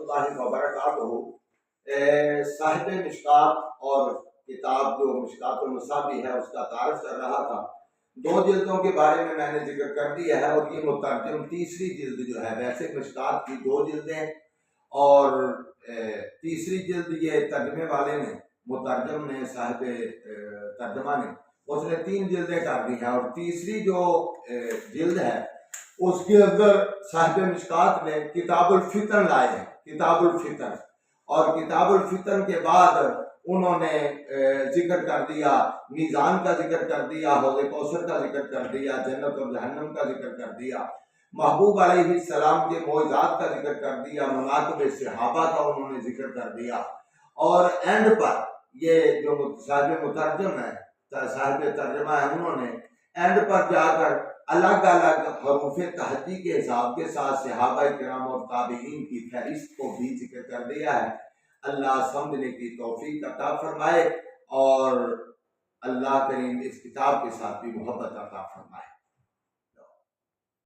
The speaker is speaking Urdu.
اللہ وبرکاتہ صاحب مشکات اور کتاب جو مشکات المصابیح ہے اس کا تعارف کر رہا تھا. 2 جلدوں کے بارے میں نے ذکر کر دیا ہے اور یہ مترجم تیسری جلد جو ہے، ویسے مشکات کی 2 جلدیں اور تیسری جلد یہ ترجمے والے نے، مترجم نے، صاحب ترجمہ نے، اس نے 3 جلدیں کر دی ہیں. اور تیسری جو جلد ہے اس کے اندر صاحب مشکات نے کتاب الفتن لائے ہیں، کتاب الفتن. اور کتاب الفتن کے بعد انہوں نے ذکر کر دیا، میزان کا ذکر کر دیا، حوض کوثر کا ذکر کر دیا، جنت اور جہنم کا ذکر کر دیا، محبوب علیہ السلام کے معجزات کا ذکر کر دیا، مناقب صحابہ کا انہوں نے ذکر کر دیا. اور اینڈ پر یہ جو صاحب مترجم ہے، صاحب ترجمہ ہے، انہوں نے اینڈ پر جا کر الگ الگ حروف تہجی کے حساب کے ساتھ صحابہ کرام اور تابعین کی فہرست کو بھی ذکر کر دیا ہے. اللہ سمجھنے کی توفیق عطا فرمائے اور اللہ کریم اس کتاب کے ساتھ بھی محبت عطا فرمائے.